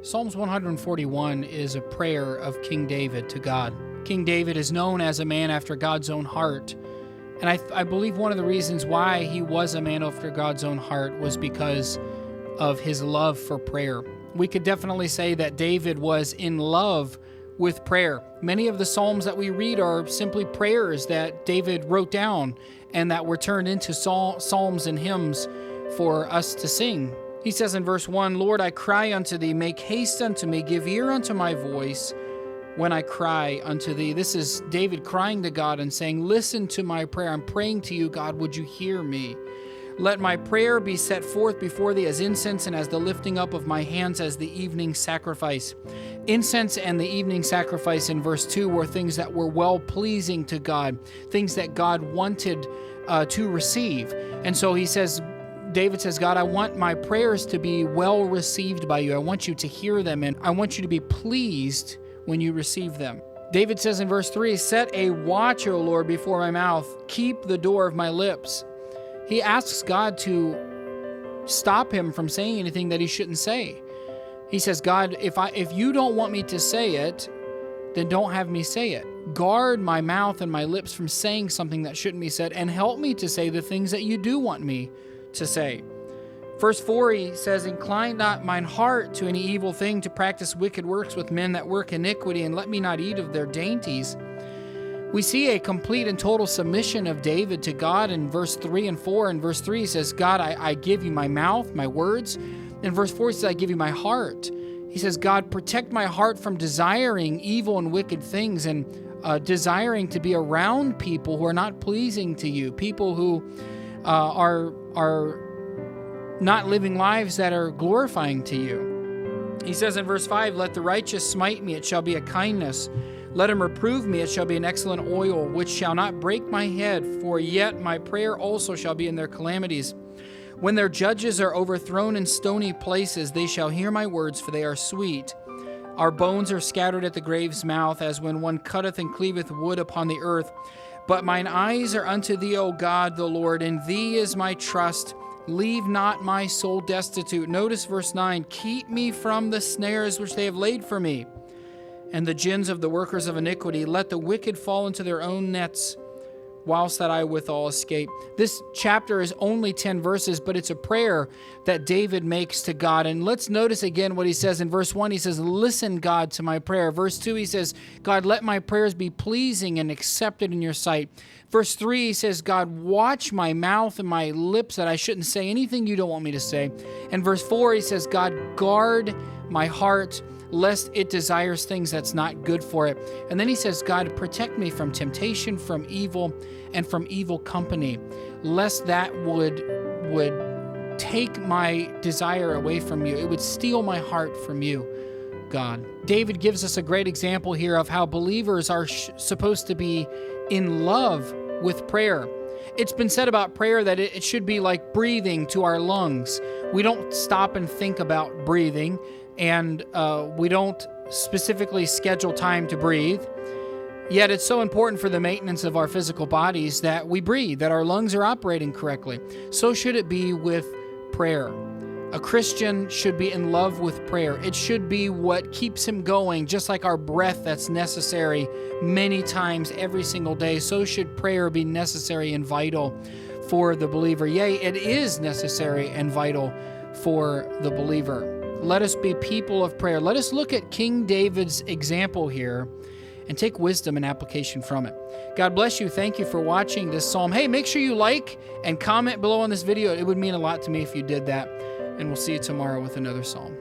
Psalms 141 is a prayer of King David to God. King David is known as a man after God's own heart. And I believe one of the reasons why he was a man after God's own heart was because of his love for prayer. We could definitely say that David was in love with prayer. Many of the Psalms that we read are simply prayers that David wrote down and that were turned into psalms and hymns for us to sing. He says in verse 1, "Lord, I cry unto thee, make haste unto me, give ear unto my voice when I cry unto thee." This is David crying to God and saying, listen to my prayer. I'm praying to you, God, would you hear me? Let my prayer be set forth before thee as incense, and as the lifting up of my hands as the evening sacrifice. Incense and the evening sacrifice in verse 2 were things that were well-pleasing to God, things that God wanted to receive. And so David says, God, I want my prayers to be well received by you. I want you to hear them, and I want you to be pleased when you receive them. David says in verse 3, set a watch, O Lord, before my mouth. Keep the door of my lips. He asks God to stop him from saying anything that he shouldn't say. He says, God, if you don't want me to say it, then don't have me say it. Guard my mouth and my lips from saying something that shouldn't be said, and help me to say the things that you do want me to say. Verse 4, he says, incline not mine heart to any evil thing, to practice wicked works with men that work iniquity, and let me not eat of their dainties. We see a complete and total submission of David to God in verse 3 and 4. In verse 3, he says, God, I give you my mouth, my words. In verse 4, he says, I give you my heart. He says, God, protect my heart from desiring evil and wicked things, and desiring to be around people who are not pleasing to you, people who are not living lives that are glorifying to you. He says in verse 5, let the righteous smite me, it shall be a kindness. Let him reprove me, it shall be an excellent oil, which shall not break my head, for yet my prayer also shall be in their calamities. When their judges are overthrown in stony places, they shall hear my words, for they are sweet. Our bones are scattered at the grave's mouth, as when one cutteth and cleaveth wood upon the earth. But mine eyes are unto thee, O God, the Lord, in thee is my trust. Leave not my soul destitute. Notice verse 9, keep me from the snares which they have laid for me, and the gins of the workers of iniquity. Let the wicked fall into their own nets, whilst that I withal escape. This chapter is only 10 verses, but it's a prayer that David makes to God. And let's notice again what he says in verse 1. He says, listen, God, to my prayer. Verse 2, he says, God, let my prayers be pleasing and accepted in your sight. Verse 3, he says, God, watch my mouth and my lips, that I shouldn't say anything you don't want me to say. And verse 4, he says, God, guard my heart, lest it desires things that's not good for it. And then he says, God, protect me from temptation, from evil, and from evil company, lest that would take my desire away from you. It would steal my heart from you, God. David gives us a great example here of how believers are supposed to be in love with prayer. It's been said about prayer that it should be like breathing to our lungs. We don't stop and think about breathing, and we don't specifically schedule time to breathe. Yet it's so important for the maintenance of our physical bodies that we breathe, that our lungs are operating correctly. So should it be with prayer. A Christian should be in love with prayer. It should be what keeps him going, just like our breath that's necessary many times every single day. So should prayer be necessary and vital for the believer. Yea, it is necessary and vital for the believer. Let us be people of prayer. Let us look at King David's example here and take wisdom and application from it. God bless you. Thank you for watching this psalm. Hey, make sure you like and comment below on this video. It would mean a lot to me if you did that. And we'll see you tomorrow with another psalm.